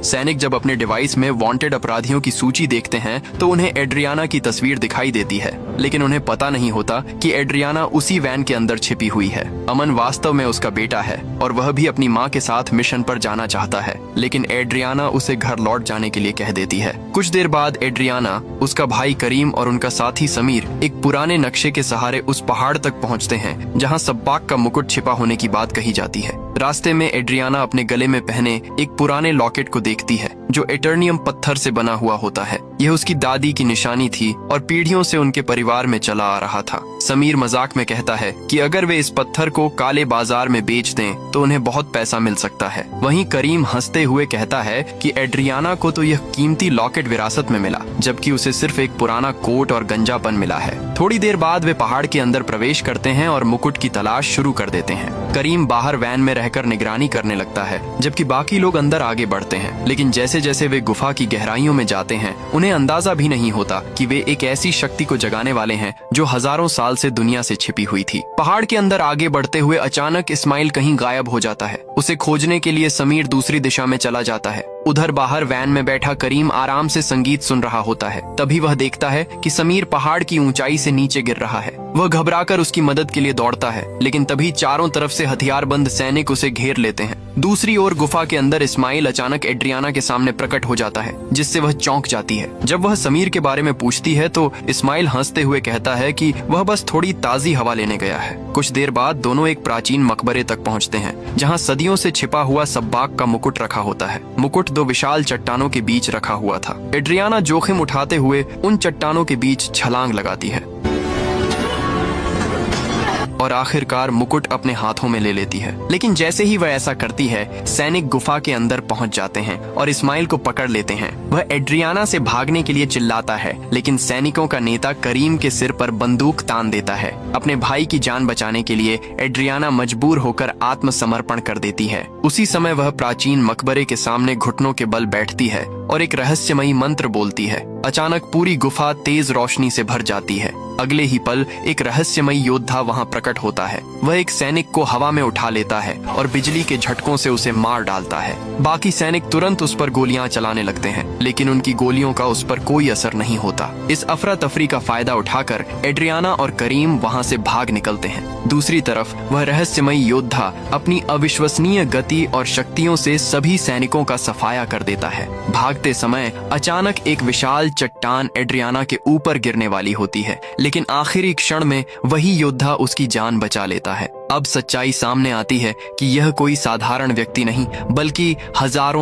सैनिक जब अपने डिवाइस में वांटेड अपराधियों की सूची देखते हैं तो उन्हें एड्रियाना की तस्वीर दिखाई देती है, लेकिन उन्हें पता नहीं होता कि एड्रियाना उसी वैन के अंदर छिपी हुई है। अमन वास्तव में उसका बेटा है और वह भी अपनी माँ के साथ मिशन पर जाना चाहता है, लेकिन एड्रियाना उसे घर लौट जाने के लिए कह देती है। कुछ देर बाद एड्रियाना, उसका भाई करीम और उनका साथी समीर एक पुराने नक्शे के सहारे उस पहाड़ तक पहुँचते हैं जहाँ सब्बाक का मुकुट छिपा होने की बात कही जाती है। रास्ते में एड्रियाना अपने गले में पहने एक पुराने लॉकेट को देखती है जो एटर्नियम पत्थर से बना हुआ होता है। यह उसकी दादी की निशानी थी और पीढ़ियों से उनके परिवार में चला आ रहा था। समीर मजाक में कहता है कि अगर वे इस पत्थर को काले बाजार में बेच दें तो उन्हें बहुत पैसा मिल सकता है। वहीं करीम हंसते हुए कहता है कि एड्रियाना को तो यह कीमती लॉकेट विरासत में मिला, जबकि उसे सिर्फ एक पुराना कोट और गंजापन मिला है। थोड़ी देर बाद वे पहाड़ के अंदर प्रवेश करते हैं और मुकुट की तलाश शुरू कर देते हैं। करीम बाहर वैन में रहकर निगरानी करने लगता है, जबकि बाकी लोग अंदर आगे बढ़ते हैं। लेकिन जैसे जैसे वे गुफा की गहराइयों में जाते हैं, उन्हें अंदाजा भी नहीं होता कि वे एक ऐसी शक्ति को जगाने वाले हैं जो हजारों साल से दुनिया से छिपी हुई थी। पहाड़ के अंदर आगे बढ़ते हुए अचानक इस्माइल कहीं गायब हो जाता है। उसे खोजने के लिए समीर दूसरी दिशा में चला जाता है। उधर बाहर वैन में बैठा करीम आराम से संगीत सुन रहा होता है। तभी वह देखता है कि समीर पहाड़ की ऊंचाई से नीचे गिर रहा है। वह घबराकर उसकी मदद के लिए दौड़ता है, लेकिन तभी चारों तरफ से हथियारबंद सैनिक उसे घेर लेते हैं। दूसरी ओर गुफा के अंदर इस्माइल अचानक एड्रियाना के सामने प्रकट हो जाता है, जिससे वह चौंक जाती है। जब वह समीर के बारे में पूछती है तो इस्माइल हंसते हुए कहता है कि वह बस थोड़ी ताजी हवा लेने गया है। कुछ देर बाद दोनों एक प्राचीन मकबरे तक पहुंचते हैं, जहां सदियों से छिपा हुआ सब्बाक का मुकुट रखा होता है। मुकुट दो विशाल चट्टानों के बीच रखा हुआ था। एड्रियाना जोखिम उठाते हुए उन चट्टानों के बीच छलांग लगाती है और आखिरकार मुकुट अपने हाथों में ले लेती है। लेकिन जैसे ही वह ऐसा करती है, सैनिक गुफा के अंदर पहुंच जाते हैं और इस्माइल को पकड़ लेते हैं। वह एड्रियाना से भागने के लिए चिल्लाता है, लेकिन सैनिकों का नेता करीम के सिर पर बंदूक तान देता है। अपने भाई की जान बचाने के लिए एड्रियाना मजबूर होकर आत्मसमर्पण कर देती है। उसी समय वह प्राचीन मकबरे के सामने घुटनों के बल बैठती है और एक रहस्यमयी मंत्र बोलती है। अचानक पूरी गुफा तेज रोशनी से भर जाती है। अगले ही पल एक रहस्यमयी योद्धा वहां प्रकट होता है। वह एक सैनिक को हवा में उठा लेता है और बिजली के झटकों से उसे मार डालता है। बाकी सैनिक तुरंत उस पर गोलियां चलाने लगते हैं, लेकिन उनकी गोलियों का उस पर कोई असर नहीं होता। इस अफरा तफरी का फायदा उठाकर एड्रियाना और करीम वहां से भाग निकलते हैं। दूसरी तरफ वह रहस्यमयी योद्धा अपनी अविश्वसनीय गति और शक्तियों से सभी सैनिकों का सफाया कर देता है। भागते समय अचानक एक विशाल चट्टान एड्रियाना के ऊपर गिरने वाली होती है, लेकिन आखिरी क्षण में वही योद्धा उसकी जान बचा लेता है। अब सच्चाई सामने आती है कि यह कोई साधारण व्यक्ति नहीं, बल्कि हजारों